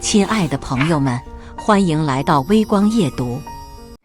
亲爱的朋友们，欢迎来到微光夜读。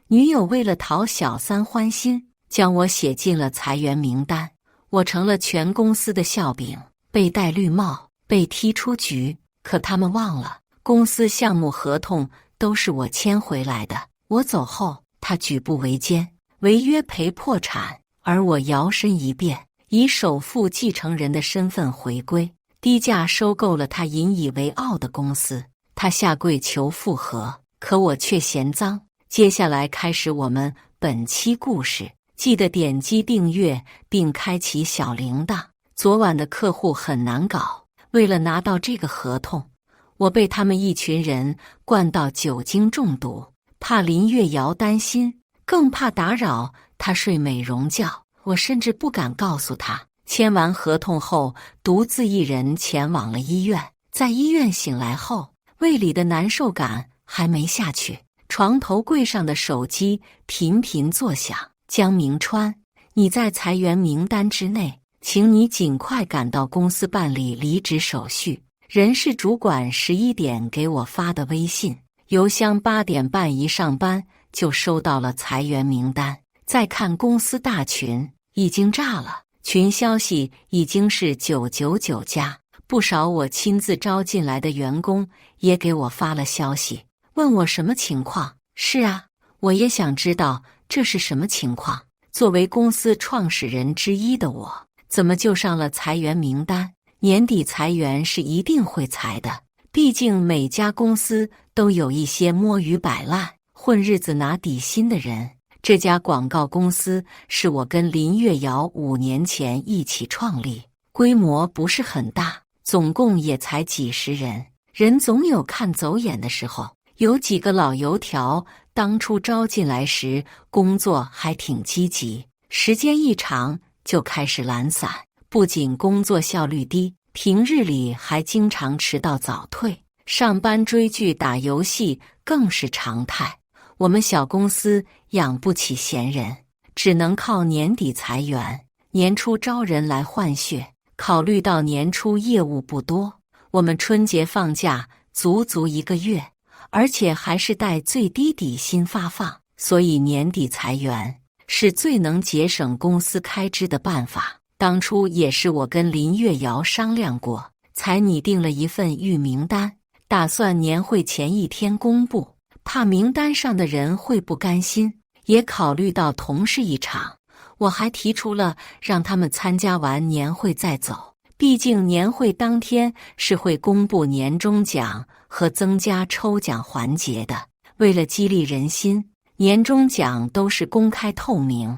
女友为了讨小三欢心，将我写进了裁员名单，我成了全公司的笑柄，被戴绿帽，被踢出局。可他们忘了，公司项目合同都是我签回来的。我走后，他举步维艰，违约赔破产，而我摇身一变，以首富继承人的身份回归，低价收购了他引以为傲的公司。他下跪求复合，可我却嫌脏。接下来开始我们本期故事，记得点击订阅并开启小铃铛。昨晚的客户很难搞，为了拿到这个合同，我被他们一群人灌到酒精中毒，怕林月瑶担心，更怕打扰他睡美容觉。我甚至不敢告诉他。签完合同后，独自一人前往了医院。在医院醒来后，胃里的难受感还没下去，床头柜上的手机频频作响。江明川，你在裁员名单之内，请你尽快赶到公司办理离职手续。人事主管11点给我发的微信，邮箱8点半一上班就收到了裁员名单。再看公司大群，已经炸了，群消息已经是999加。不少我亲自招进来的员工也给我发了消息，问我什么情况。是啊，我也想知道这是什么情况。作为公司创始人之一的我，怎么就上了裁员名单？年底裁员是一定会裁的，毕竟每家公司都有一些摸鱼摆烂、混日子拿底薪的人。这家广告公司是我跟林月瑶5年前一起创立，规模不是很大，总共也才几十人，人总有看走眼的时候。有几个老油条当初招进来时工作还挺积极，时间一长就开始懒散，不仅工作效率低，平日里还经常迟到早退，上班追剧打游戏更是常态。我们小公司养不起闲人，只能靠年底裁员，年初招人来换血。考虑到年初业务不多，我们春节放假足1个月，而且还是带最低底薪发放，所以年底裁员是最能节省公司开支的办法。当初也是我跟林月瑶商量过，才拟定了一份预名单，打算年会前1天公布，怕名单上的人会不甘心，也考虑到同事一场，我还提出了让他们参加完年会再走，毕竟年会当天是会公布年终奖和增加抽奖环节的。为了激励人心，年终奖都是公开透明，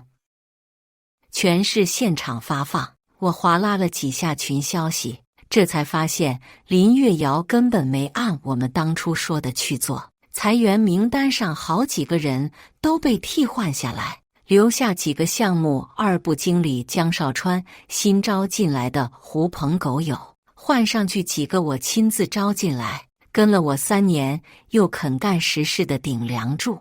全是现场发放。我划拉了几下群消息，这才发现林月瑶根本没按我们当初说的去做。裁员名单上好几个人都被替换下来，留下几个项目2部经理江少川新招进来的狐朋狗友，换上去几个我亲自招进来，跟了我3年又肯干实事的顶梁柱。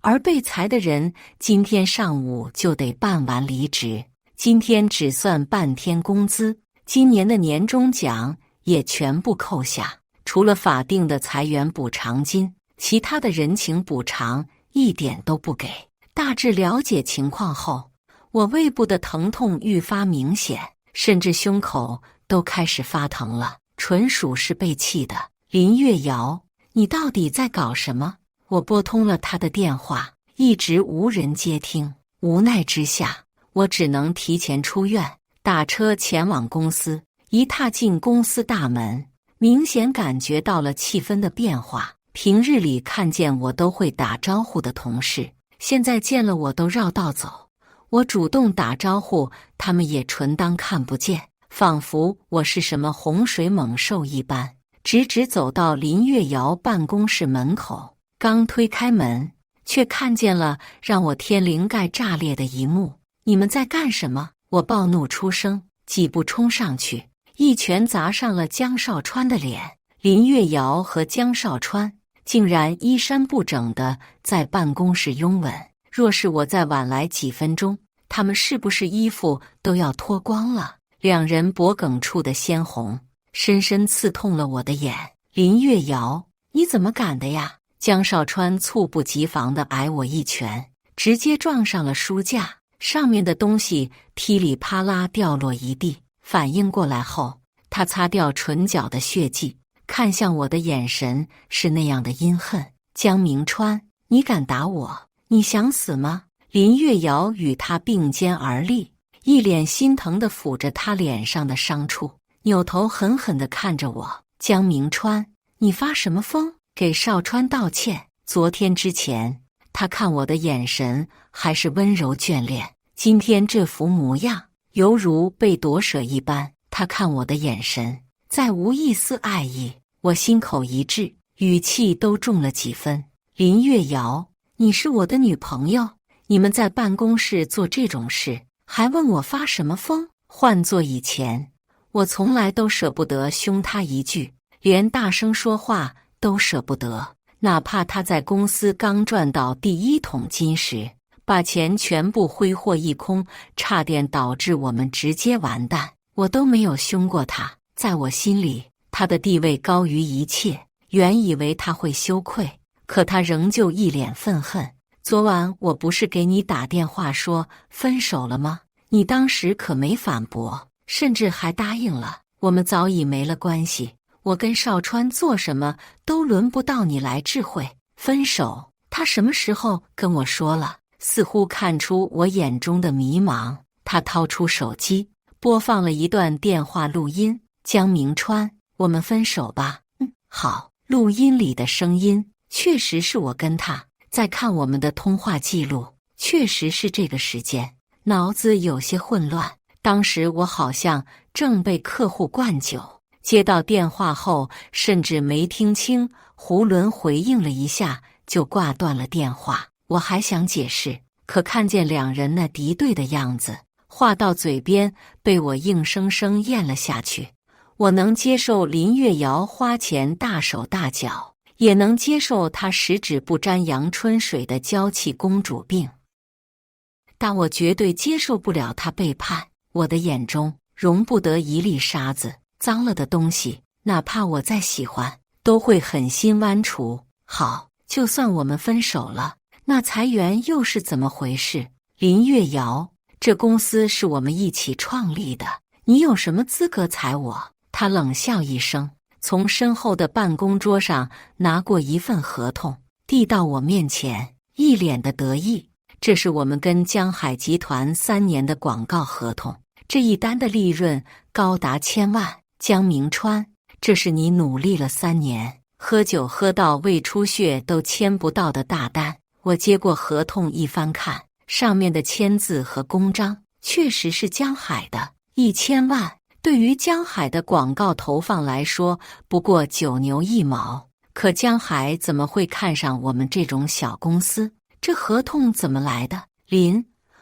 而被裁的人今天上午就得办完离职，今天只算半天工资，今年的年终奖也全部扣下，除了法定的裁员补偿金，其他的人情补偿一点都不给。大致了解情况后，我胃部的疼痛愈发明显，甚至胸口都开始发疼了，纯属是被气的。林月瑶，你到底在搞什么？我拨通了他的电话，一直无人接听。无奈之下，我只能提前出院，打车前往公司。一踏进公司大门，明显感觉到了气氛的变化。平日里看见我都会打招呼的同事，现在见了我都绕道走。我主动打招呼，他们也纯当看不见，仿佛我是什么洪水猛兽一般，直直走到林月瑶办公室门口。刚推开门，却看见了让我天灵盖炸裂的一幕。你们在干什么？我暴怒出声，几步冲上去，一拳砸上了江少川的脸。林月瑶和江少川竟然衣衫不整的在办公室拥吻，若是我再晚来几分钟，他们是不是衣服都要脱光了？两人脖梗处的鲜红深深刺痛了我的眼。林月瑶，你怎么敢的呀？江少川猝不及防地挨我一拳，直接撞上了书架，上面的东西噼里啪啦掉落一地。反应过来后，他擦掉唇角的血迹，看向我的眼神是那样的阴恨。江明川，你敢打我？你想死吗？林月瑶与他并肩而立，一脸心疼地抚着他脸上的伤处，扭头狠狠地看着我。江明川，你发什么疯？给少川道歉。昨天之前，他看我的眼神还是温柔眷恋，今天这副模样，犹如被夺舍一般。他看我的眼神，再无一丝爱意。我心口一滞，语气都重了几分。林月瑶，你是我的女朋友，你们在办公室做这种事，还问我发什么疯？换做以前，我从来都舍不得凶他一句，连大声说话都舍不得。哪怕他在公司刚赚到第1桶金时，把钱全部挥霍一空，差点导致我们直接完蛋，我都没有凶过他。在我心里，他的地位高于一切。原以为他会羞愧，可他仍旧一脸愤恨。昨晚我不是给你打电话说分手了吗？你当时可没反驳，甚至还答应了。我们早已没了关系，我跟少川做什么都轮不到你来智慧。分手？他什么时候跟我说了？似乎看出我眼中的迷茫，他掏出手机，播放了一段电话录音。江明川，我们分手吧。好。录音里的声音确实是我跟他在看我们的通话记录，确实是这个时间，脑子有些混乱。当时我好像正被客户灌酒，接到电话后甚至没听清，囫囵回应了一下就挂断了电话。我还想解释，可看见两人那敌对的样子，话到嘴边被我硬生生咽了下去。我能接受林月瑶花钱大手大脚，也能接受她十指不沾阳春水的娇气公主病，但我绝对接受不了她背叛。我的眼中容不得一粒沙子，脏了的东西，哪怕我再喜欢，都会狠心剜除。好，就算我们分手了，那裁员又是怎么回事？林月瑶，这公司是我们一起创立的，你有什么资格裁我？他冷笑一声，从身后的办公桌上拿过一份合同，递到我面前，一脸的得意。这是我们跟江海集团3年的广告合同，这一单的利润高达1000万。江明川，这是你努力了3年，喝酒喝到胃出血都签不到的大单。我接过合同一翻看，上面的签字和公章确实是江海的。1000万对于江海的广告投放来说不过9牛1毛，可江海怎么会看上我们这种小公司？这合同怎么来的？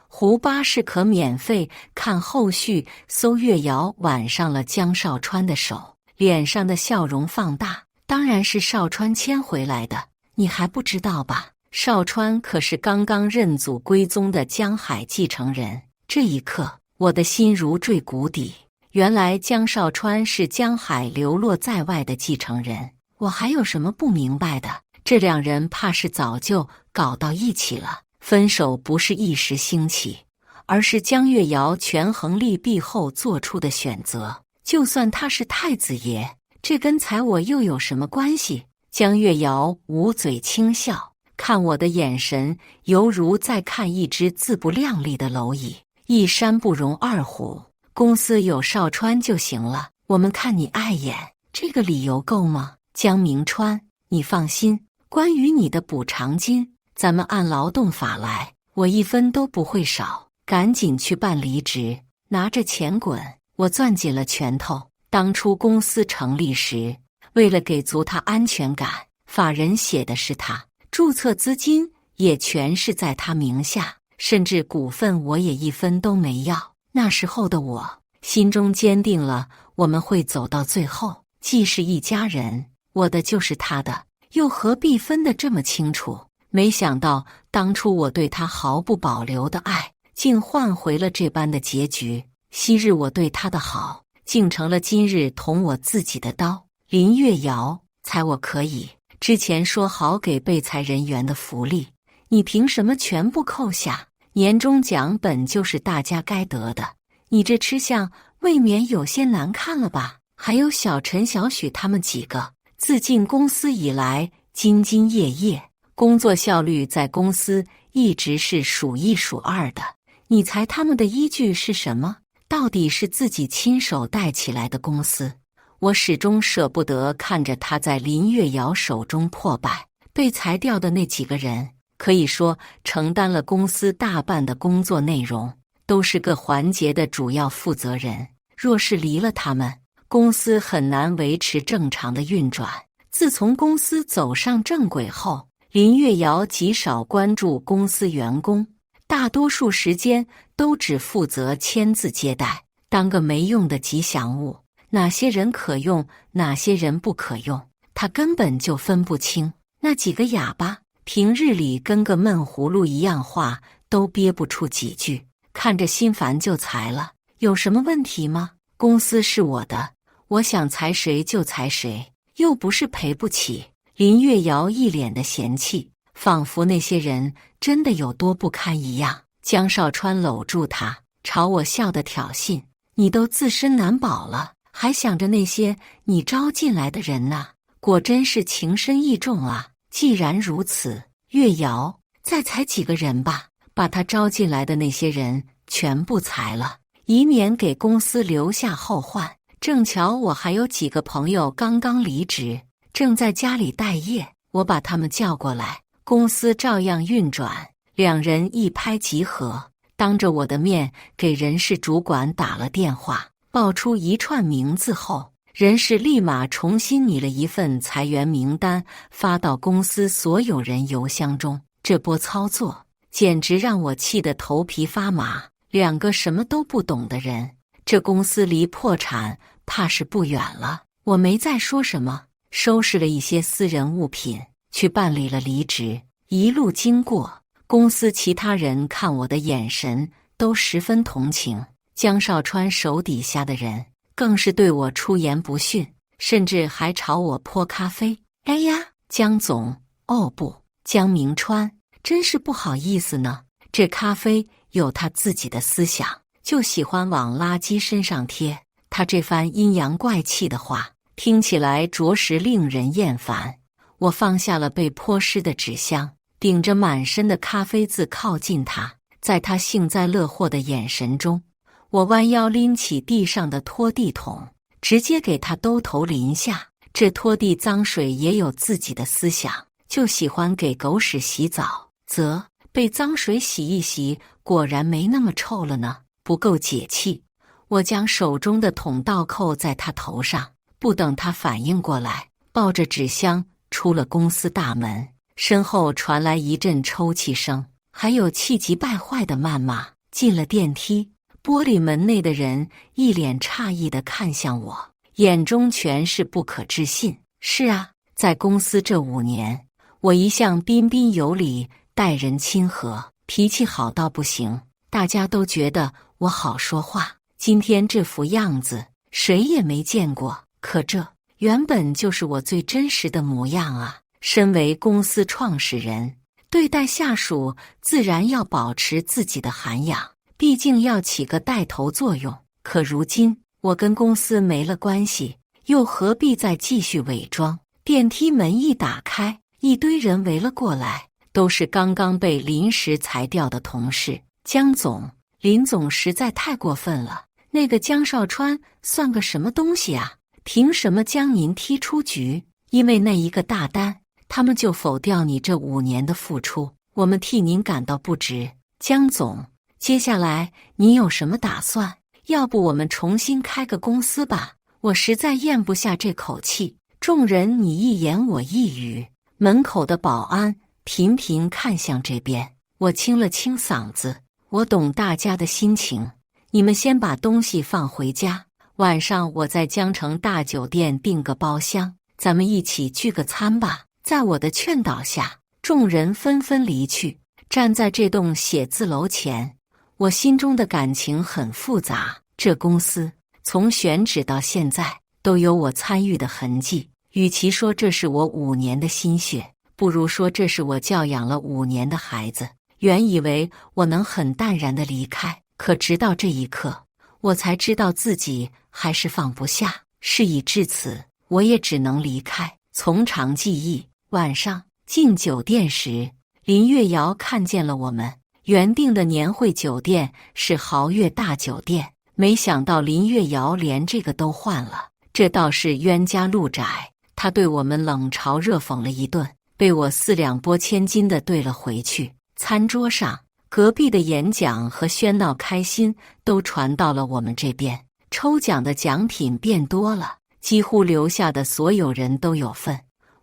湖巴士可免费看后续，搜月瑶挽上了江少川的手，脸上的笑容放大。当然是少川签回来的，你还不知道吧？少川可是刚刚认祖归宗的江海继承人。这一刻，我的心如坠谷底。原来江少川是江海流落在外的继承人，我还有什么不明白的？这两人怕是早就搞到一起了。分手不是一时兴起，而是江月瑶权衡利弊后做出的选择。就算他是太子爷，这跟裁我又有什么关系？江月瑶捂嘴轻笑，看我的眼神犹如在看一只自不量力的蝼蚁。一山不容二虎，公司有少川就行了，我们看你碍眼，这个理由够吗？江明川，你放心，关于你的补偿金，咱们按劳动法来，我1分都不会少。赶紧去办离职，拿着钱滚！我攥紧了拳头。当初公司成立时，为了给足他安全感，法人写的是他，注册资金也全是在他名下，甚至股份我也1分都没要。那时候的我心中坚定了，我们会走到最后，既是一家人，我的就是他的，又何必分得这么清楚？没想到当初我对他毫不保留的爱，竟换回了这般的结局。昔日我对他的好，竟成了今日捅我自己的刀。林月瑶，裁我可以，之前说好给被裁人员的福利，你凭什么全部扣下？年终奖本就是大家该得的，你这吃相未免有些难看了吧？还有小陈、小许他们几个，自进公司以来兢兢业业，工作效率在公司一直是数一数二的。你裁他们的依据是什么？到底是自己亲手带起来的公司？我始终舍不得看着他在林月瑶手中破败。被裁掉的那几个人，可以说承担了公司大半的工作内容，都是各环节的主要负责人。若是离了他们，公司很难维持正常的运转。自从公司走上正轨后，林月瑶极少关注公司员工，大多数时间都只负责签字接待，当个没用的吉祥物。哪些人可用，哪些人不可用，他根本就分不清。那几个哑巴，平日里跟个闷葫芦一样，话都憋不出几句，看着心烦就裁了。有什么问题吗？公司是我的，我想裁谁就裁谁，又不是赔不起。林月瑶一脸的嫌弃，仿佛那些人真的有多不堪一样。江少川搂住他，朝我笑得挑衅：你都自身难保了，还想着那些你招进来的人呢？果真是情深意重啊！既然如此，月瑶，再裁几个人吧，把他招进来的那些人全部裁了，以免给公司留下后患。正巧我还有几个朋友刚刚离职，正在家里待业，我把他们叫过来，公司照样运转。两人一拍即合，当着我的面给人事主管打了电话，报出一串名字后，人事立马重新拟了一份裁员名单，发到公司所有人邮箱中。这波操作简直让我气得头皮发麻。两个什么都不懂的人，这公司离破产怕是不远了。我没再说什么，收拾了一些私人物品，去办理了离职。一路经过，公司其他人看我的眼神都十分同情，江少川手底下的人更是对我出言不逊，甚至还朝我泼咖啡。哎呀，江总，哦不，江明川，真是不好意思呢。这咖啡有他自己的思想，就喜欢往垃圾身上贴。他这番阴阳怪气的话，听起来着实令人厌烦。我放下了被泼湿的纸箱，顶着满身的咖啡渍靠近他，在他幸灾乐祸的眼神中，我弯腰拎起地上的拖地桶，直接给他兜头淋下。这拖地脏水也有自己的思想，就喜欢给狗屎洗澡，则被脏水洗一洗，果然没那么臭了呢，不够解气。我将手中的桶倒扣在他头上，不等他反应过来，抱着纸箱出了公司大门。身后传来一阵抽泣声，还有气急败坏的谩骂。进了电梯，玻璃门内的人一脸诧异地看向我，眼中全是不可置信。是啊，在公司这5年，我一向彬彬有礼，待人亲和，脾气好到不行，大家都觉得我好说话。今天这副样子，谁也没见过。可这原本就是我最真实的模样啊！身为公司创始人，对待下属自然要保持自己的涵养，毕竟要起个带头作用。可如今我跟公司没了关系，又何必再继续伪装？电梯门一打开，一堆人围了过来，都是刚刚被临时裁掉的同事。江总，林总实在太过分了，那个江少川算个什么东西啊？凭什么将您踢出局？因为那一个大单，他们就否掉你这5年的付出，我们替您感到不值。江总，接下来你有什么打算？要不我们重新开个公司吧？我实在咽不下这口气。众人你一言我一语，门口的保安频频看向这边。我清了清嗓子，我懂大家的心情，你们先把东西放回家，晚上我在江城大酒店订个包厢，咱们一起聚个餐吧。在我的劝导下，众人纷纷离去。站在这栋写字楼前，我心中的感情很复杂。这公司从选址到现在都有我参与的痕迹，与其说这是我5年的心血，不如说这是我教养了5年的孩子。原以为我能很淡然地离开，可直到这一刻，我才知道自己还是放不下。事已至此，我也只能离开。从长计议，晚上进酒店时，林月瑶看见了我们。原定的年会酒店是豪悦大酒店，没想到林月瑶连这个都换了，这倒是冤家路窄。他对我们冷嘲热讽了一顿，被我4两拨千斤地对了回去。餐桌上，隔壁的演讲和喧闹开心都传到了我们这边，抽奖的奖品变多了，几乎留下的所有人都有份。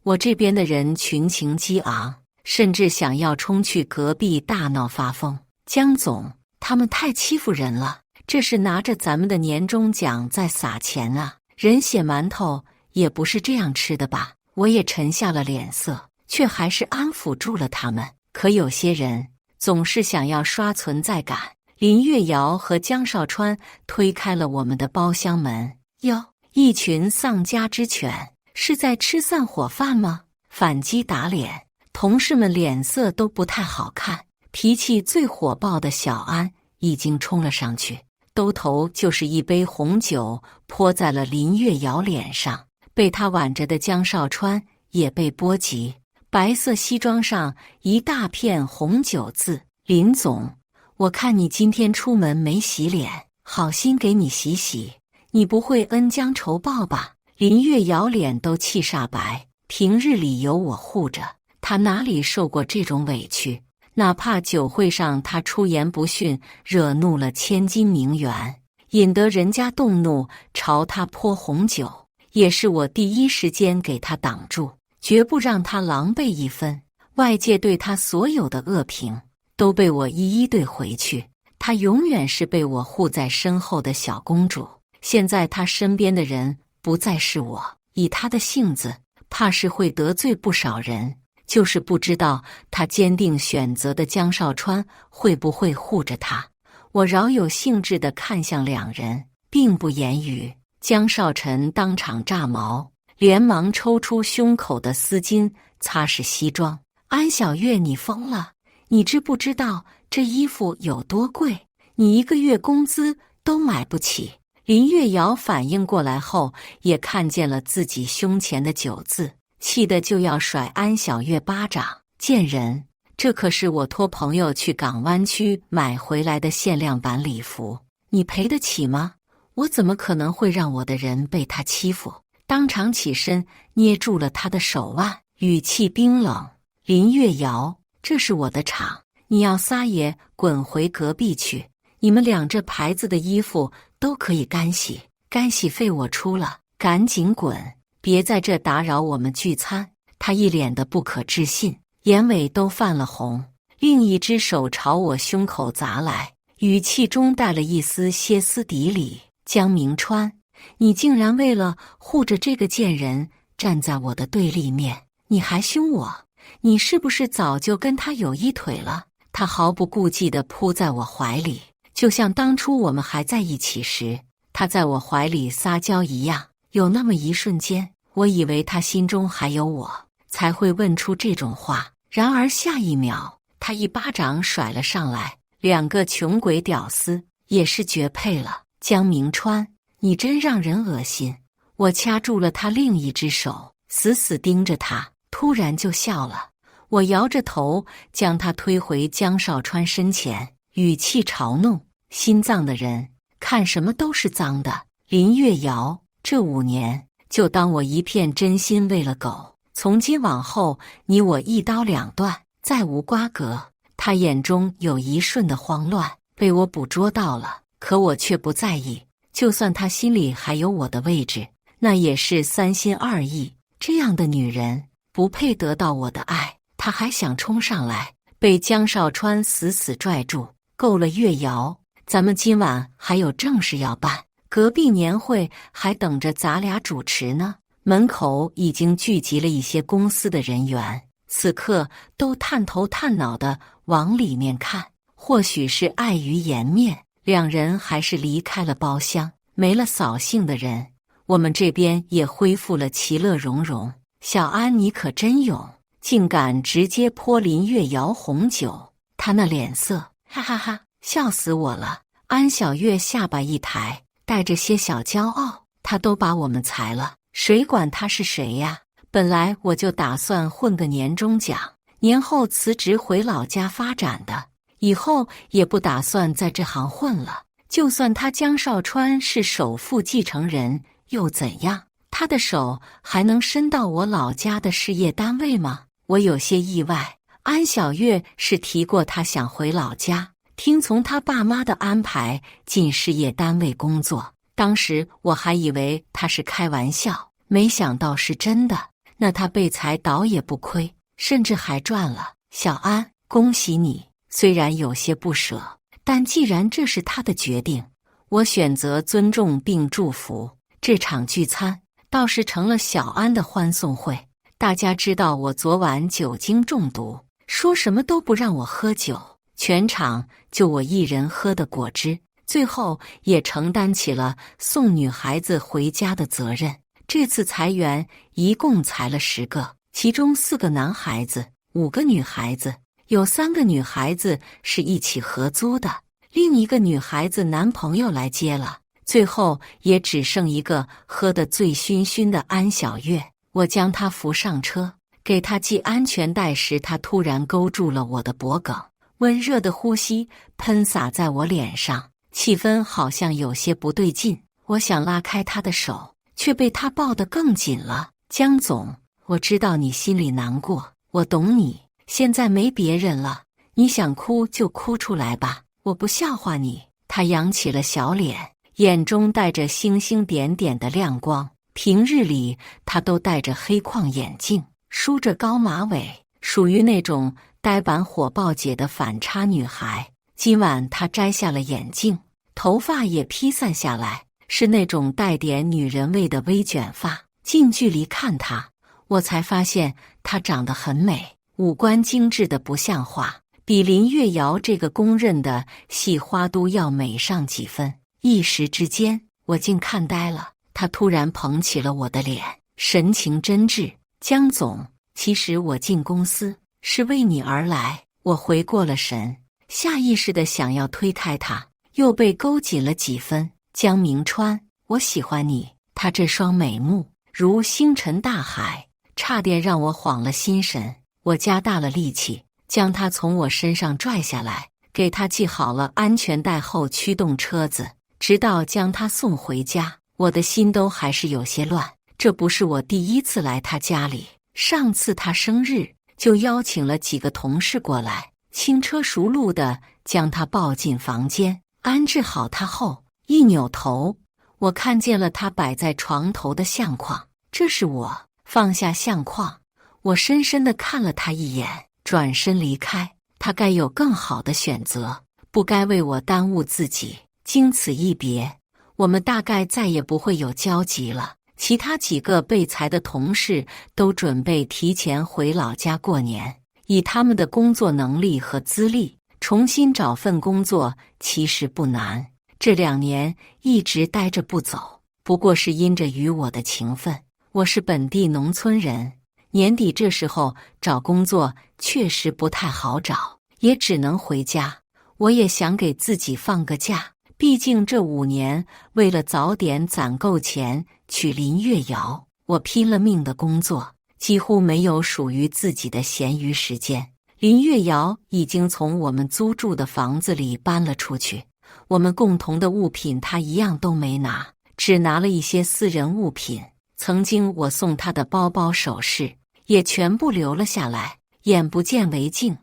我这边的人群情激昂，甚至想要冲去隔壁大闹发疯。江总，他们太欺负人了，这是拿着咱们的年终奖在撒钱啊！人血馒头也不是这样吃的吧？我也沉下了脸色，却还是安抚住了他们。可有些人总是想要刷存在感。林月瑶和江少川推开了我们的包厢门。哟，一群丧家之犬，是在吃散伙饭吗？反击打脸，同事们脸色都不太好看。脾气最火爆的小安已经冲了上去，兜头就是一杯红酒泼在了林月瑶脸上。被他挽着的江少川也被波及，白色西装上一大片红酒渍。林总，我看你今天出门没洗脸，好心给你洗洗，你不会恩将仇报吧？林月瑶脸都气煞白，平日里有我护着，她哪里受过这种委屈？哪怕酒会上她出言不逊，惹怒了千金名媛，引得人家动怒朝她泼红酒，也是我第一时间给她挡住，绝不让她狼狈一分。外界对她所有的恶评都被我一一对回去，她永远是被我护在身后的小公主。现在她身边的人不再是我，以她的性子，怕是会得罪不少人。就是不知道她坚定选择的江少川会不会护着她。我饶有兴致地看向两人，并不言语。江少臣当场炸毛，连忙抽出胸口的丝巾擦拭西装。安小月，你疯了？你知不知道这衣服有多贵？你1个月工资都买不起。林月瑶反应过来后，也看见了自己胸前的酒渍，气得就要甩安小月巴掌。贱人，这可是我托朋友去港湾区买回来的限量版礼服，你赔得起吗？我怎么可能会让我的人被他欺负？当场起身捏住了他的手腕，语气冰冷。林月瑶，这是我的场，你要撒野滚回隔壁去。你们俩这牌子的衣服都可以干洗，干洗费我出了，赶紧滚，别在这打扰我们聚餐。他一脸的不可置信，眼尾都泛了红，另一只手朝我胸口砸来，语气中带了一丝歇斯底里。江明川，你竟然为了护着这个贱人站在我的对立面，你还凶我？你是不是早就跟他有一腿了？他毫不顾忌地扑在我怀里，就像当初我们还在一起时，他在我怀里撒娇一样。有那么一瞬间，我以为他心中还有我，才会问出这种话。然而下一秒，他一巴掌甩了上来。2个穷鬼屌丝也是绝配了。江明川，你真让人恶心。我掐住了他另一只手，死死盯着他，突然就笑了。我摇着头将他推回江少川身前，语气嘲弄：心脏的人看什么都是脏的。林月瑶，这5年就当我一片真心喂了狗，从今往后你我一刀两断，再无瓜葛。他眼中有一瞬的慌乱，被我捕捉到了，可我却不在意。就算他心里还有我的位置，那也是3心2意。这样的女人不配得到我的爱。他还想冲上来，被江少川死死拽住。够了，月瑶，咱们今晚还有正事要办，隔壁年会还等着咱俩主持呢。门口已经聚集了一些公司的人员，此刻都探头探脑地往里面看。或许是碍于颜面，两人还是离开了包厢。没了扫兴的人，我们这边也恢复了其乐融融。小安，你可真勇，竟敢直接泼林月瑶红酒，他那脸色，哈哈哈，笑死我了。安小月下巴一抬，带着些小骄傲，他都把我们裁了，谁管他是谁呀？本来我就打算混个年终奖，年后辞职回老家发展的，以后也不打算在这行混了。就算他江少川是首富继承人，又怎样？他的手还能伸到我老家的事业单位吗？我有些意外，安小月是提过他想回老家，听从他爸妈的安排进事业单位工作。当时我还以为他是开玩笑，没想到是真的。那他被裁倒也不亏，甚至还赚了。小安，恭喜你！虽然有些不舍，但既然这是他的决定，我选择尊重并祝福。这场聚餐倒是成了小安的欢送会。大家知道我昨晚酒精中毒，说什么都不让我喝酒，全场就我一人喝的果汁，最后也承担起了送女孩子回家的责任。这次裁员一共裁了10个，其中4个男孩子，5个女孩子，有3个女孩子是一起合租的，另一个女孩子男朋友来接了。最后也只剩一个喝得醉醺醺的安小月。我将她扶上车，给她系安全带时，她突然勾住了我的脖颈，温热的呼吸喷洒在我脸上，气氛好像有些不对劲。我想拉开她的手，却被她抱得更紧了。江总，我知道你心里难过，我懂你，现在没别人了，你想哭就哭出来吧，我不笑话你。她扬起了小脸，眼中带着星星点点的亮光。平日里她都戴着黑框眼镜，梳着高马尾，属于那种呆板火爆姐的反差女孩。今晚她摘下了眼镜，头发也披散下来，是那种带点女人味的微卷发。近距离看她，我才发现她长得很美，五官精致的不像话，比林月瑶这个公认的细花都要美上几分。一时之间，我竟看呆了。他突然捧起了我的脸，神情真挚。江总，其实我进公司是为你而来。我回过了神，下意识地想要推开他，又被勾紧了几分。江明川，我喜欢你。他这双美目如星辰大海，差点让我晃了心神。我加大了力气，将他从我身上拽下来，给他系好了安全带后驱动车子，直到将他送回家。我的心都还是有些乱，这不是我第一次来他家里，上次他生日就邀请了几个同事过来，轻车熟路地将他抱进房间，安置好他后，一扭头，我看见了他摆在床头的相框，这是我。放下相框，我深深地看了他一眼，转身离开。他该有更好的选择，不该为我耽误自己。经此一别，我们大概再也不会有交集了。其他几个被裁的同事都准备提前回老家过年，以他们的工作能力和资历，重新找份工作其实不难。这2年一直待着不走，不过是因着与我的情分。我是本地农村人，年底这时候找工作确实不太好找，也只能回家。我也想给自己放个假。毕竟这5年，为了早点攒够钱娶林月瑶，我拼了命的工作，几乎没有属于自己的闲余时间。林月瑶已经从我们租住的房子里搬了出去，我们共同的物品她一样都没拿，只拿了一些私人物品。曾经我送她的包包、首饰也全部留了下来，眼不见为净。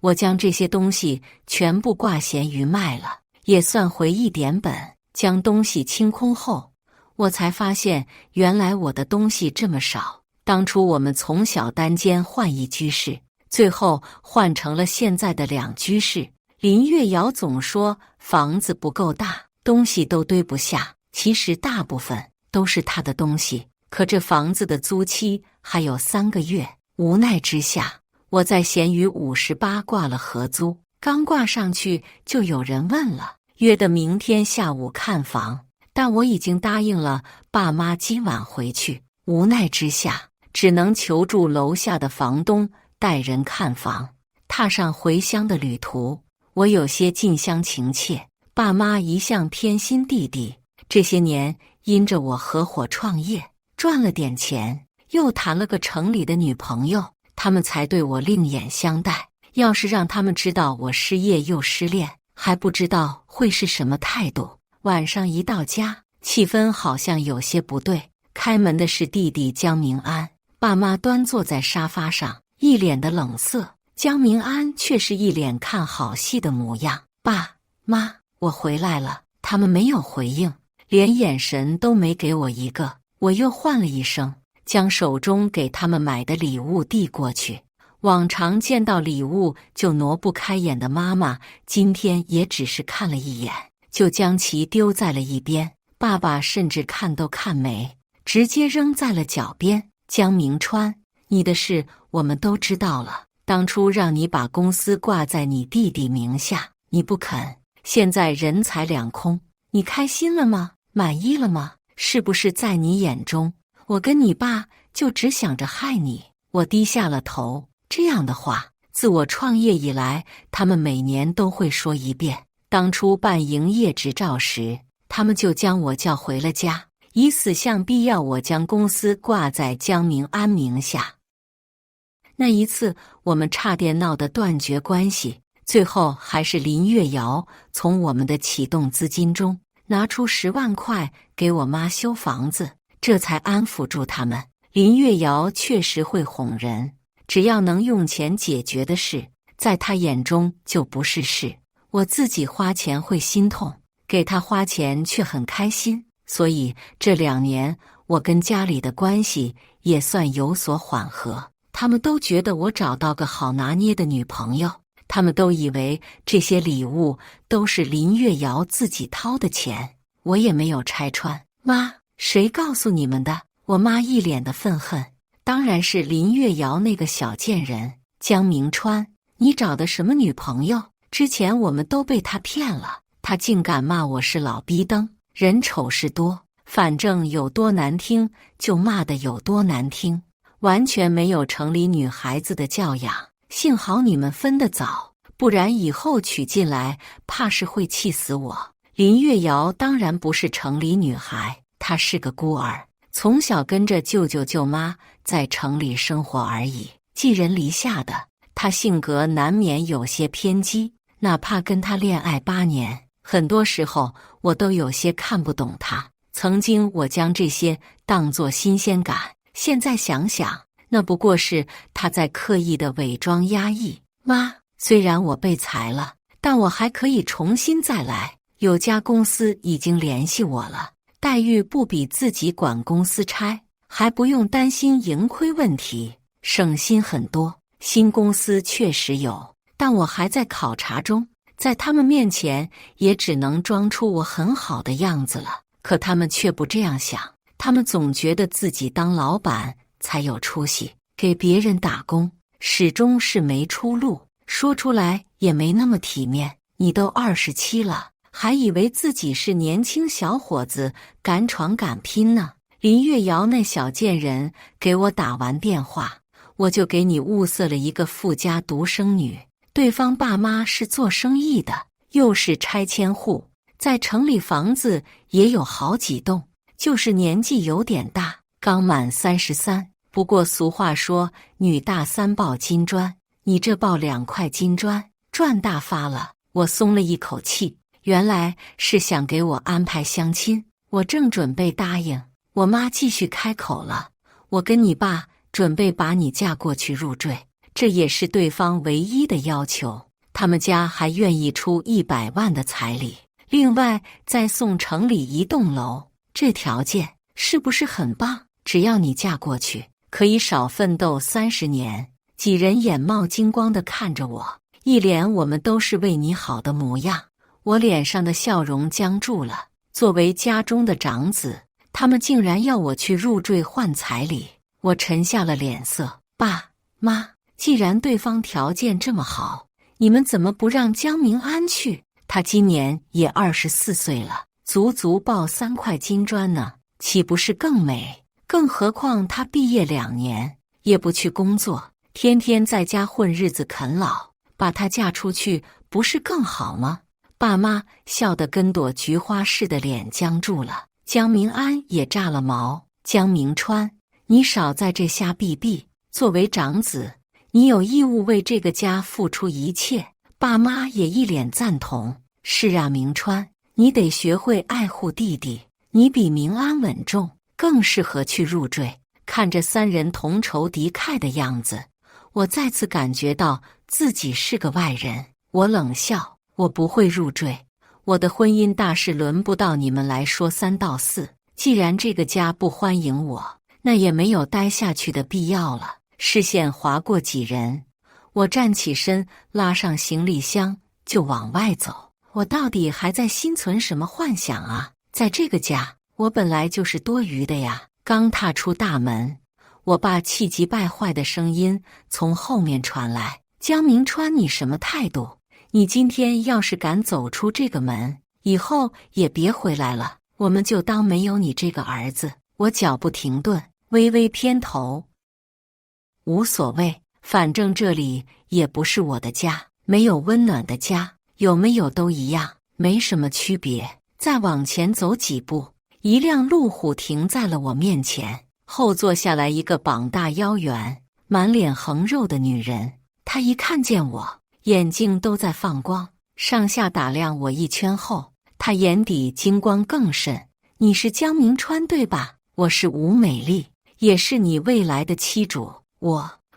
我将这些东西全部挂闲鱼卖了，也算回一点本。将东西清空后，我才发现原来我的东西这么少。当初我们从小单间换1居室，最后换成了现在的2居室。林月瑶总说房子不够大，东西都堆不下，其实大部分都是她的东西。可这房子的租期还有3个月，无奈之下，我在闲鱼58挂了合租。刚挂上去就有人问了，约的明天下午看房。但我已经答应了爸妈今晚回去，无奈之下，只能求助楼下的房东带人看房。踏上回乡的旅途，我有些近乡情怯。爸妈一向偏心弟弟，这些年因着我合伙创业，赚了点钱，又谈了个城里的女朋友，他们才对我另眼相待。要是让他们知道我失业又失恋，还不知道会是什么态度。晚上一到家，气氛好像有些不对。开门的是弟弟江明安，爸妈端坐在沙发上，一脸的冷色。江明安却是一脸看好戏的模样。爸妈，我回来了。他们没有回应，连眼神都没给我一个。我又唤了一声，将手中给他们买的礼物递过去。往常见到礼物就挪不开眼的妈妈，今天也只是看了一眼，就将其丢在了一边。爸爸甚至看都看没，直接扔在了脚边。江明川，你的事我们都知道了。当初让你把公司挂在你弟弟名下，你不肯，现在人财两空，你开心了吗？满意了吗？是不是在你眼中，我跟你爸就只想着害你？我低下了头。这样的话，自我创业以来，他们每年都会说一遍。当初办营业执照时，他们就将我叫回了家，以死相逼要我将公司挂在江明安名下。那一次，我们差点闹得断绝关系，最后还是林月瑶从我们的启动资金中拿出10万块给我妈修房子，这才安抚住他们。林月瑶确实会哄人，只要能用钱解决的事，在她眼中就不是事。我自己花钱会心痛，给她花钱却很开心，所以这2年我跟家里的关系也算有所缓和。他们都觉得我找到个好拿捏的女朋友，他们都以为这些礼物都是林月瑶自己掏的钱，我也没有拆穿。妈，谁告诉你们的？我妈一脸的愤恨。当然是林月瑶那个小贱人。江明川，你找的什么女朋友？之前我们都被她骗了，她竟敢骂我是老逼灯，人丑事多，反正有多难听就骂得有多难听。完全没有城里女孩子的教养，幸好你们分得早，不然以后娶进来怕是会气死我。林月瑶当然不是城里女孩，她是个孤儿，从小跟着舅舅舅妈在城里生活而已，寄人篱下的。她性格难免有些偏激，哪怕跟她恋爱8年，很多时候我都有些看不懂她。曾经我将这些当作新鲜感，现在想想，那不过是他在刻意的伪装压抑。妈，虽然我被裁了，但我还可以重新再来。有家公司已经联系我了，待遇不比自己管公司差，还不用担心盈亏问题，省心很多。新公司确实有，但我还在考察中，在他们面前也只能装出我很好的样子了。可他们却不这样想。他们总觉得自己当老板才有出息，给别人打工始终是没出路，说出来也没那么体面。你都27了，还以为自己是年轻小伙子，敢闯敢拼呢。林月瑶那小贱人给我打完电话，我就给你物色了一个富家独生女，对方爸妈是做生意的，又是拆迁户，在城里房子也有好几栋，就是年纪有点大，刚满33。不过俗话说女大3抱金砖，你这抱2块金砖，赚大发了。我松了一口气，原来是想给我安排相亲。我正准备答应，我妈继续开口了，我跟你爸准备把你嫁过去入赘，这也是对方唯一的要求。他们家还愿意出100万的彩礼，另外再送城里1栋楼。这条件是不是很棒？只要你嫁过去，可以少奋斗30年。几人眼冒金光地看着我，一脸我们都是为你好的模样。我脸上的笑容僵住了。作为家中的长子，他们竟然要我去入赘换彩礼。我沉下了脸色。爸妈，既然对方条件这么好，你们怎么不让江明安去？他今年也24岁了，足足抱3块金砖呢，岂不是更美？更何况他毕业2年，也不去工作，天天在家混日子啃老，把她嫁出去不是更好吗？爸妈笑得跟朵菊花似的，脸僵住了。江明安也炸了毛。江明川，你少在这瞎逼逼！作为长子，你有义务为这个家付出一切。爸妈也一脸赞同。是啊，明川，你得学会爱护弟弟。你比明安稳重，更适合去入赘。看着3人同仇敌忾的样子，我再次感觉到自己是个外人。我冷笑，我不会入赘。我的婚姻大事轮不到你们来说3道4。既然这个家不欢迎我，那也没有待下去的必要了。视线划过几人，我站起身，拉上行李箱就往外走。我到底还在心存什么幻想啊？在这个家，我本来就是多余的呀。刚踏出大门，我爸气急败坏的声音从后面传来：江明川，你什么态度？你今天要是敢走出这个门，以后也别回来了，我们就当没有你这个儿子。我脚步停顿，微微偏头。无所谓，反正这里也不是我的家，没有温暖的家，有没有都一样，没什么区别。再往前走几步，一辆路虎停在了我面前，后座下来一个膀大腰圆、满脸横肉的女人。她一看见我，眼睛都在放光，上下打量我一圈后，她眼底金光更甚。你是江明川对吧？我是吴美丽，也是你未来的妻主。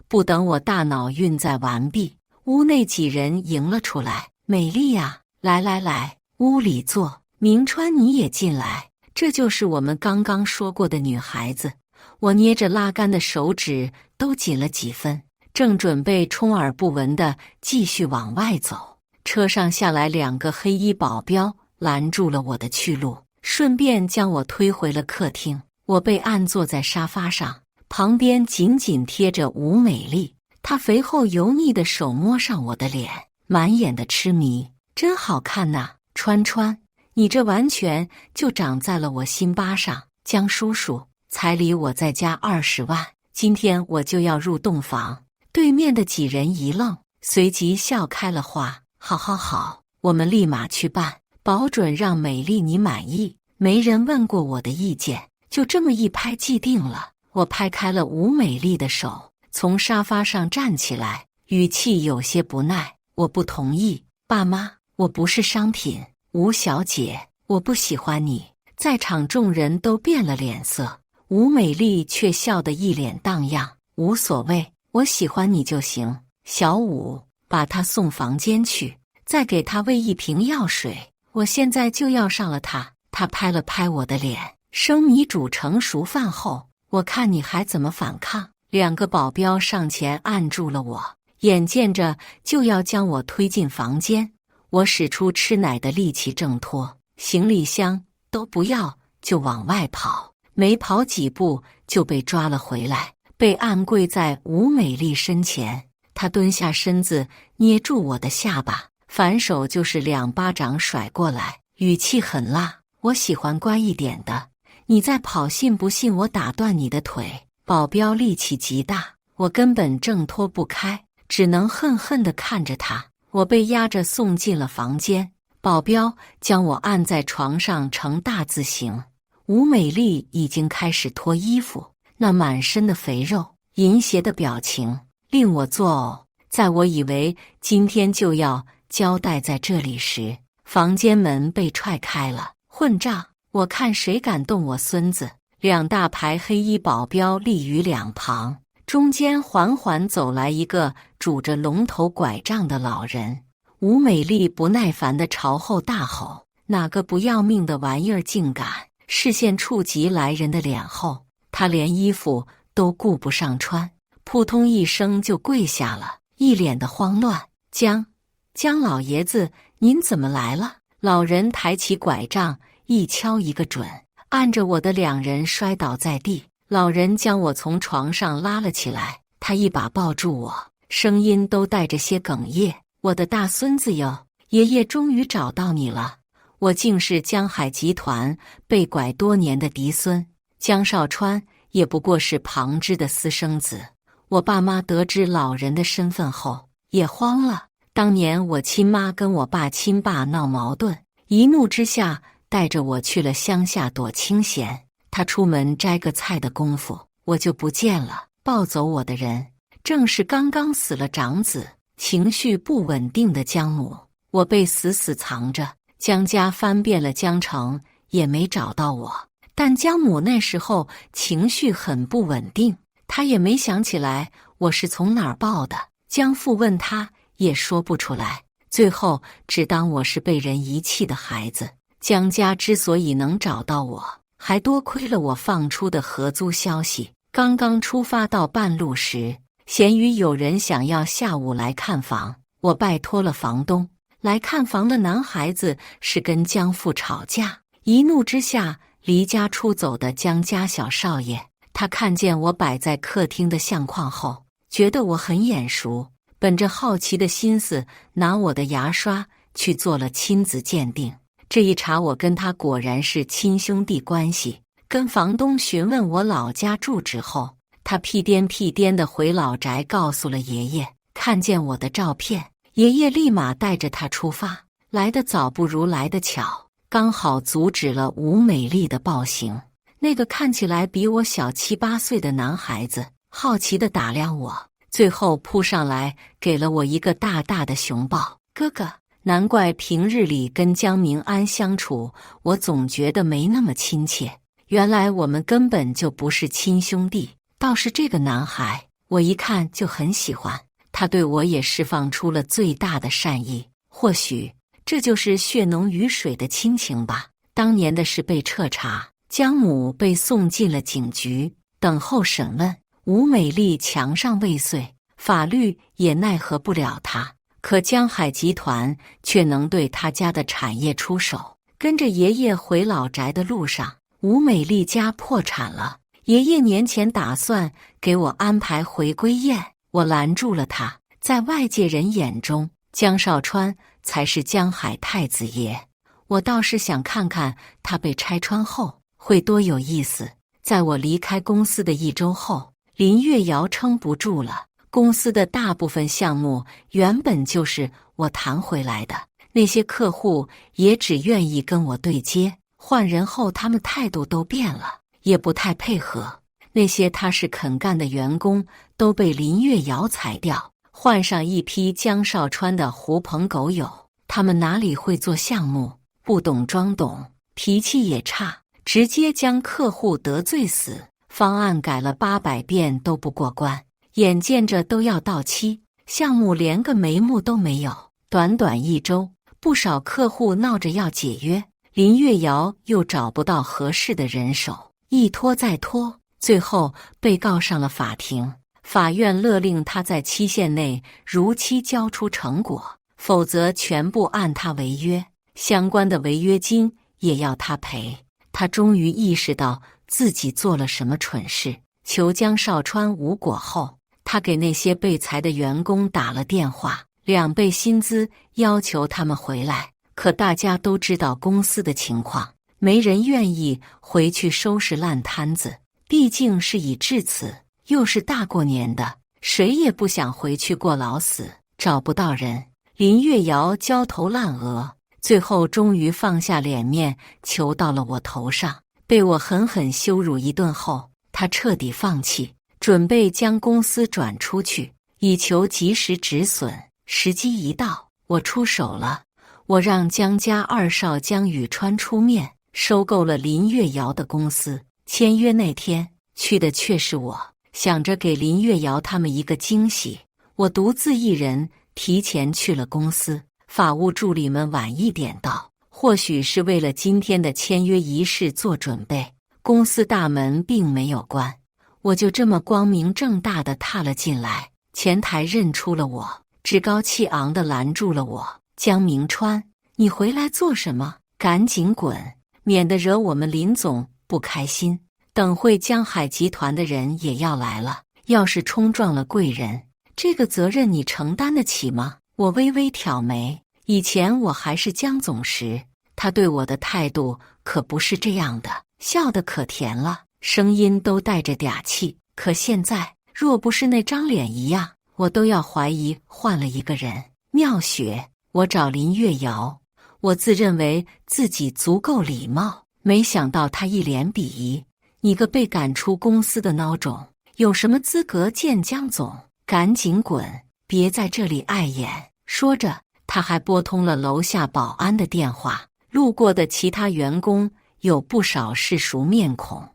不等我大脑运载完毕，屋内几人迎了出来。美丽呀，来来来，屋里坐。明川你也进来，这就是我们刚刚说过的女孩子。我捏着拉杆的手指都紧了几分，正准备充耳不闻地继续往外走，车上下来2个黑衣保镖，拦住了我的去路，顺便将我推回了客厅。我被按坐在沙发上，旁边紧紧贴着吴美丽，她肥厚油腻的手摸上我的脸，满眼的痴迷。真好看呐，川川，你这完全就长在了我心巴上。江叔叔，彩礼我再加20万，今天我就要入洞房。对面的几人一愣，随即笑开了花。好好好，我们立马去办，保准让美丽你满意。没人问过我的意见，就这么一拍即定了。我拍开了吴美丽的手，从沙发上站起来，语气有些不耐。我不同意，爸妈，我不是商品。吴小姐，我不喜欢你。在场众人都变了脸色，吴美丽却笑得一脸荡漾。无所谓，我喜欢你就行。小武，把他送房间去，再给他喂1瓶药水，我现在就要上了他。他拍了拍我的脸，生米煮成熟饭后，我看你还怎么反抗。2个保镖上前按住了我，眼见着就要将我推进房间，我使出吃奶的力气挣脱，行李箱都不要就往外跑，没跑几步就被抓了回来，被按跪在吴美丽身前。她蹲下身子捏住我的下巴，反手就是2巴掌甩过来，语气很辣。我喜欢乖一点的，你再跑信不信我打断你的腿？保镖力气极大，我根本挣脱不开，只能恨恨地看着他。我被压着送进了房间，保镖将我按在床上呈大字形。吴美丽已经开始脱衣服，那满身的肥肉、淫邪的表情令我作呕。在我以为今天就要交代在这里时，房间门被踹开了。混账！我看谁敢动我孙子！2大排黑衣保镖立于两旁，中间缓缓走来一个拄着龙头拐杖的老人。吴美丽不耐烦地朝后大吼：“哪个不要命的玩意儿竟敢！”视线触及来人的脸后，他连衣服都顾不上穿，扑通一声就跪下了，一脸的慌乱。江老爷子，您怎么来了？老人抬起拐杖，一敲一个准，按着我的2人摔倒在地。老人将我从床上拉了起来，他一把抱住我，声音都带着些哽咽：“我的大孙子哟，爷爷终于找到你了。”我竟是江海集团被拐多年的嫡孙，江少川也不过是旁支的私生子。我爸妈得知老人的身份后也慌了。当年我亲妈跟我爸亲爸闹矛盾，一怒之下带着我去了乡下躲清闲。他出门摘个菜的功夫，我就不见了。抱走我的人正是刚刚死了长子、情绪不稳定的江母。我被死死藏着，江家翻遍了江城也没找到我。但江母那时候情绪很不稳定，她也没想起来我是从哪儿抱的。江父问她也说不出来，最后只当我是被人遗弃的孩子。江家之所以能找到我，还多亏了我放出的合租消息。刚刚出发到半路时，闲鱼有人想要下午来看房，我拜托了房东。来看房的男孩子是跟江父吵架，一怒之下离家出走的江家小少爷。他看见我摆在客厅的相框后，觉得我很眼熟，本着好奇的心思，拿我的牙刷去做了亲子鉴定。这一查，我跟他果然是亲兄弟关系。跟房东询问我老家住址后，他屁颠屁颠地回老宅告诉了爷爷。看见我的照片，爷爷立马带着他出发。来得早不如来得巧，刚好阻止了吴美丽的暴行。那个看起来比我小7、8岁的男孩子好奇地打量我，最后扑上来给了我一个大大的熊抱。哥哥，难怪平日里跟江明安相处，我总觉得没那么亲切。原来我们根本就不是亲兄弟。倒是这个男孩，我一看就很喜欢，他对我也释放出了最大的善意。或许这就是血浓于水的亲情吧。当年的事被彻查，江母被送进了警局，等候审问。吴美丽强上未遂，法律也奈何不了她。可江海集团却能对他家的产业出手。跟着爷爷回老宅的路上，吴美丽家破产了，爷爷年前打算给我安排回归宴，我拦住了他。在外界人眼中，江少川才是江海太子爷，我倒是想看看他被拆穿后会多有意思。在我离开公司的1周后，林月瑶撑不住了。公司的大部分项目原本就是我谈回来的，那些客户也只愿意跟我对接，换人后他们态度都变了，也不太配合。那些踏实肯干的员工都被林月瑶裁掉，换上一批江少川的狐朋狗友，他们哪里会做项目，不懂装懂，脾气也差，直接将客户得罪死，方案改了800遍都不过关。眼见着都要到期，项目连个眉目都没有。短短1周，不少客户闹着要解约，林月瑶又找不到合适的人手，一拖再拖，最后被告上了法庭。法院勒令他在期限内如期交出成果，否则全部按他违约，相关的违约金也要他赔。他终于意识到自己做了什么蠢事，求江少川无果后，他给那些被裁的员工打了电话，2倍薪资，要求他们回来。可大家都知道公司的情况，没人愿意回去收拾烂摊子。毕竟事已至此，又是大过年的，谁也不想回去过劳死。找不到人，林月瑶焦头烂额，最后终于放下脸面，求到了我头上。被我狠狠羞辱一顿后，他彻底放弃，准备将公司转出去，以求及时止损。时机一到，我出手了。我让江家2少江宇川出面收购了林月瑶的公司。签约那天去的却是我，想着给林月瑶他们一个惊喜，我独自一人提前去了公司。法务助理们晚一点到，或许是为了今天的签约仪式做准备。公司大门并没有关，我就这么光明正大地踏了进来。前台认出了我，趾高气昂地拦住了我。江明川，你回来做什么？赶紧滚，免得惹我们林总不开心。等会江海集团的人也要来了，要是冲撞了贵人，这个责任你承担得起吗？我微微挑眉，以前我还是江总时，他对我的态度可不是这样的，笑得可甜了，声音都带着嗲气。可现在，若不是那张脸一样，我都要怀疑换了一个人。妙雪，我找林月瑶，我自认为自己足够礼貌，没想到他一脸鄙夷。你个被赶出公司的孬种，有什么资格见江总？赶紧滚，别在这里碍眼。说着，他还拨通了楼下保安的电话。路过的其他员工有不少是熟面孔，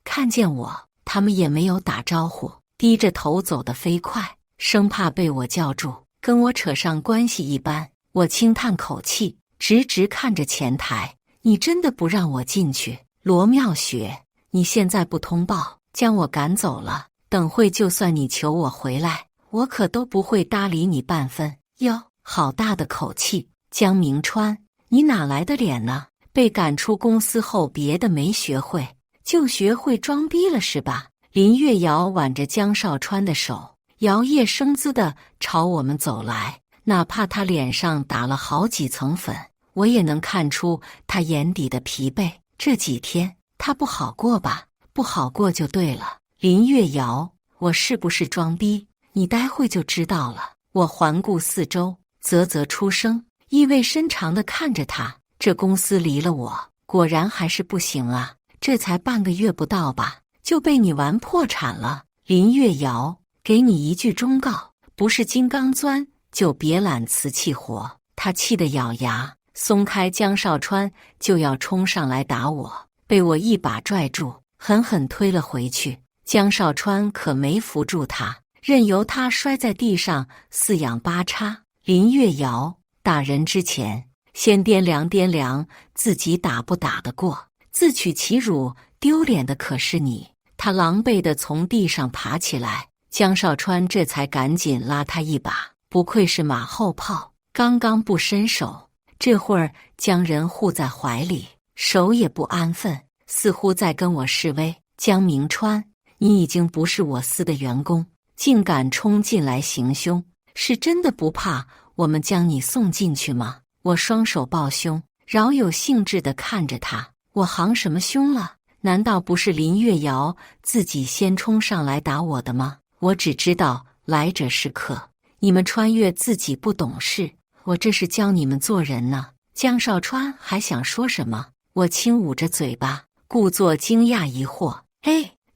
看见我，他们也没有打招呼，低着头走得飞快，生怕被我叫住，跟我扯上关系一般。我轻叹口气，直直看着前台：“你真的不让我进去？罗妙雪，你现在不通报，将我赶走了，等会就算你求我回来，我可都不会搭理你半分。”哟，好大的口气！江明川，你哪来的脸呢？被赶出公司后，别的没学会，就学会装逼了是吧？林月瑶挽着江少川的手，摇曳生姿地朝我们走来。哪怕他脸上打了好几层粉，我也能看出他眼底的疲惫。这几天他不好过吧？不好过就对了。林月瑶，我是不是装逼？你待会就知道了。我环顾四周，啧啧出声，意味深长地看着他。这公司离了我，果然还是不行啊！这才半个月不到吧，就被你玩破产了。林月瑶，给你一句忠告，不是金刚钻就别揽瓷器活。他气得咬牙，松开江少川就要冲上来打我，被我一把拽住，狠狠推了回去。江少川可没扶住他，任由他摔在地上四仰八叉。林月瑶，打人之前先掂量掂量自己打不打得过，自取其辱，丢脸的可是你。他狼狈地从地上爬起来，江少川这才赶紧拉他一把。不愧是马后炮，刚刚不伸手，这会儿将人护在怀里，手也不安分，似乎在跟我示威。江明川，你已经不是我司的员工，竟敢冲进来行凶，是真的不怕我们将你送进去吗？我双手抱胸，饶有兴致地看着他。我行什么凶了？难道不是林月瑶自己先冲上来打我的吗？我只知道来者是客，你们穿越自己不懂事，我这是教你们做人呢。江少川还想说什么，我轻捂着嘴巴，故作惊讶疑惑。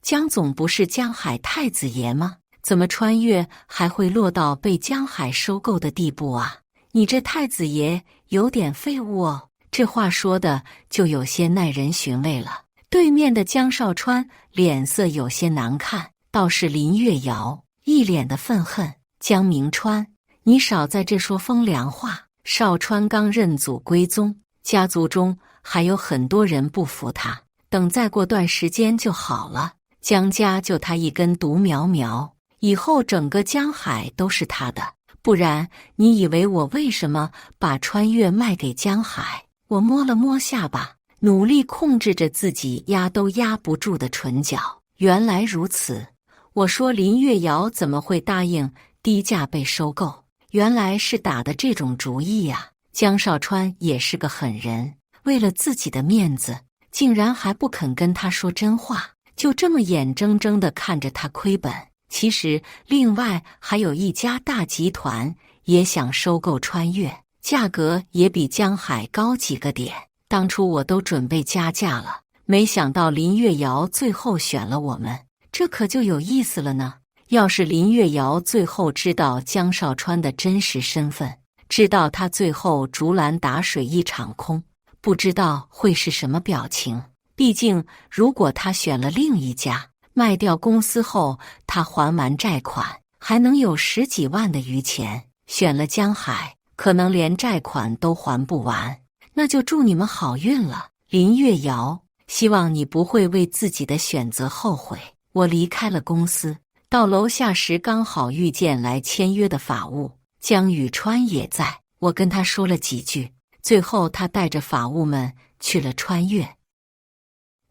江总不是江海太子爷吗？怎么穿越还会落到被江海收购的地步啊？你这太子爷有点废物哦。这话说的就有些耐人寻味了。对面的江少川脸色有些难看，倒是林月瑶一脸的愤恨。江明川，你少在这说风凉话。少川刚认祖归宗，家族中还有很多人不服他，等再过段时间就好了。江家就他一根独苗苗，以后整个江海都是他的。不然你以为我为什么把穿越卖给江海？我摸了摸下巴，努力控制着自己压都压不住的唇角。原来如此，我说林月瑶怎么会答应低价被收购？原来是打的这种主意呀！江少川也是个狠人，为了自己的面子，竟然还不肯跟他说真话，就这么眼睁睁地看着他亏本。其实另外还有一家大集团也想收购穿越，价格也比江海高几个点。当初我都准备加价了，没想到林月瑶最后选了我们，这可就有意思了呢。要是林月瑶最后知道江少川的真实身份，知道他最后竹篮打水一场空，不知道会是什么表情。毕竟如果他选了另一家，卖掉公司后他还完债款，还能有10几万的余钱。选了江海，可能连债款都还不完。那就祝你们好运了，林月瑶，希望你不会为自己的选择后悔。我离开了公司，到楼下时刚好遇见来签约的法务江宇川也在，我跟他说了几句，最后他带着法务们去了穿越。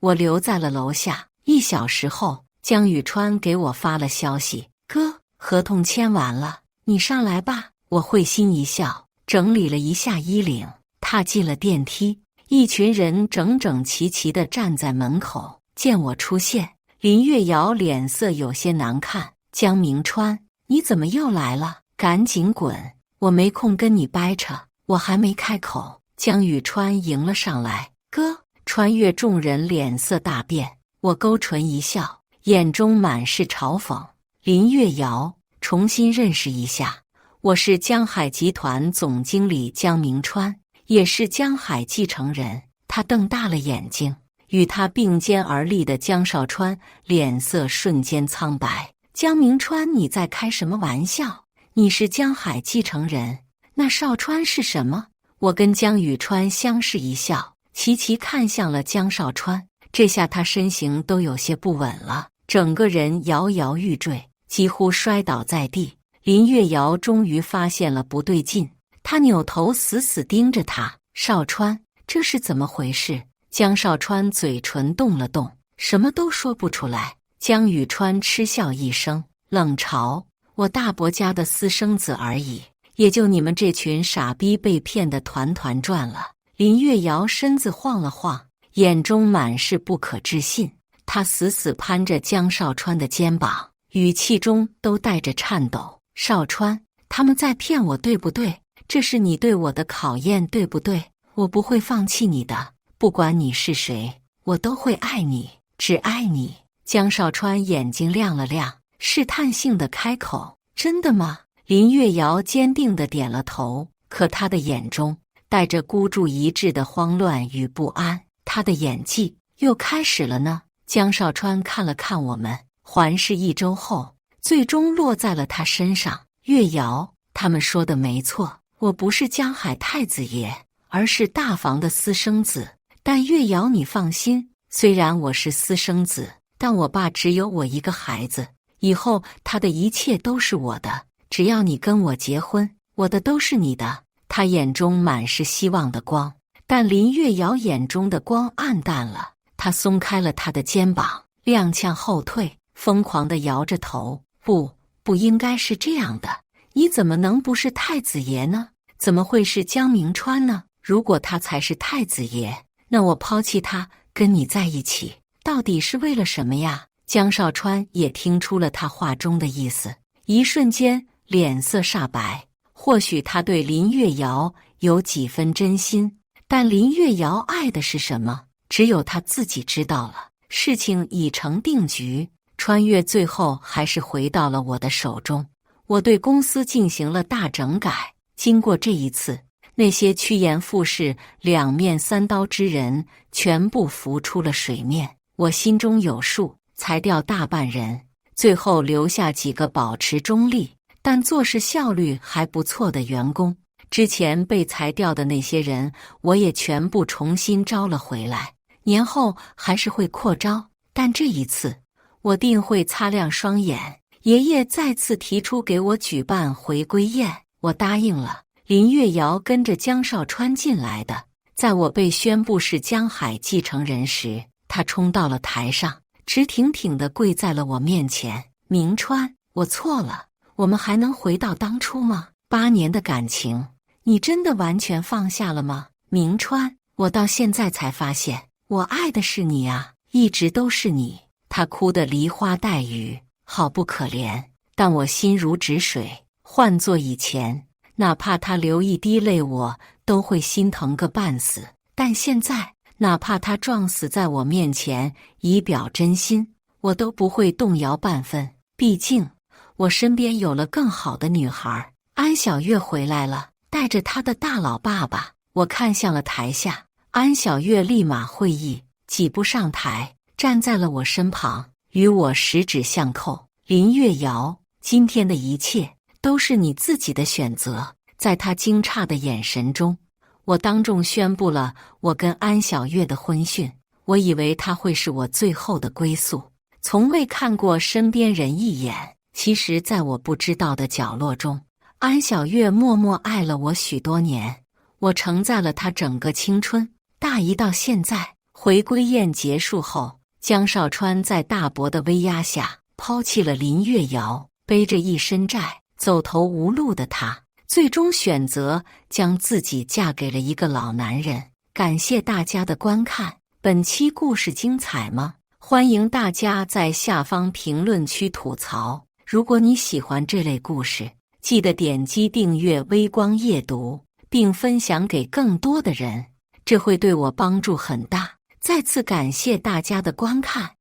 我留在了楼下，1小时后，江宇川给我发了消息：哥，合同签完了，你上来吧。我会心一笑，整理了一下衣领，踏进了电梯，一群人整整齐齐地站在门口。见我出现，林月瑶脸色有些难看。江明川，你怎么又来了？赶紧滚！我没空跟你掰扯。我还没开口，江雨川迎了上来。哥！穿越众人脸色大变，我勾唇一笑，眼中满是嘲讽。林月瑶，重新认识一下，我是江海集团总经理江明川，也是江海继承人。他瞪大了眼睛，与他并肩而立的江少川脸色瞬间苍白。江明川，你在开什么玩笑？你是江海继承人，那少川是什么？我跟江雨川相视一笑，齐齐看向了江少川。这下他身形都有些不稳了，整个人摇摇欲坠，几乎摔倒在地。林月瑶终于发现了不对劲，他扭头死死盯着他。少川，这是怎么回事？江少川嘴唇动了动，什么都说不出来。江雨川嗤笑一声，冷嘲：我大伯家的私生子而已，也就你们这群傻逼被骗得团团转了。林月瑶身子晃了晃，眼中满是不可置信。她死死攀着江少川的肩膀，语气中都带着颤抖。少川，他们在骗我，对不对？这是你对我的考验，对不对？我不会放弃你的，不管你是谁，我都会爱你，只爱你。江少川眼睛亮了亮，试探性的开口：真的吗？林月瑶坚定地点了头，可他的眼中带着孤注一掷的慌乱与不安。他的演技又开始了呢。江少川看了看我们，环视一周后，最终落在了他身上。月瑶，他们说的没错，我不是江海太子爷，而是大房的私生子。但月瑶你放心，虽然我是私生子，但我爸只有我一个孩子，以后他的一切都是我的，只要你跟我结婚，我的都是你的。他眼中满是希望的光，但林月瑶眼中的光暗淡了。他松开了他的肩膀，踉跄后退，疯狂地摇着头：不应该是这样的，你怎么能不是太子爷呢？怎么会是江明川呢？如果他才是太子爷，那我抛弃他跟你在一起，到底是为了什么呀？江少川也听出了他话中的意思，一瞬间脸色煞白。或许他对林月瑶有几分真心，但林月瑶爱的是什么，只有他自己知道了。事情已成定局，穿越最后还是回到了我的手中。我对公司进行了大整改，经过这一次，那些趋炎附势、两面三刀之人全部浮出了水面。我心中有数，裁掉大半人，最后留下几个保持中立但做事效率还不错的员工。之前被裁掉的那些人，我也全部重新招了回来。年后还是会扩招，但这一次我定会擦亮双眼。爷爷再次提出给我举办回归宴，我答应了。林月瑶跟着江少川进来的，在我被宣布是江海继承人时，他冲到了台上，直挺挺地跪在了我面前。明川，我错了，我们还能回到当初吗？8年的感情，你真的完全放下了吗？明川，我到现在才发现，我爱的是你啊，一直都是你。他哭得梨花带雨，好不可怜，但我心如止水。换做以前，哪怕他流一滴泪，我都会心疼个半死。但现在，哪怕他撞死在我面前，以表真心，我都不会动摇半分。毕竟，我身边有了更好的女孩。安小月回来了，带着她的大老爸爸。我看向了台下，安小月立马会意，几步上台，站在了我身旁，与我十指相扣。林月瑶，今天的一切都是你自己的选择。在他惊诧的眼神中，我当众宣布了我跟安小月的婚讯。我以为他会是我最后的归宿，从未看过身边人一眼。其实在我不知道的角落中，安小月默默爱了我许多年，我承载了她整个青春。大一到现在，回归宴结束后，江少川在大伯的威压下抛弃了林月瑶，背着一身债走投无路的他最终选择将自己嫁给了一个老男人。感谢大家的观看，本期故事精彩吗？欢迎大家在下方评论区吐槽。如果你喜欢这类故事，记得点击订阅微光夜读，并分享给更多的人，这会对我帮助很大。再次感谢大家的观看。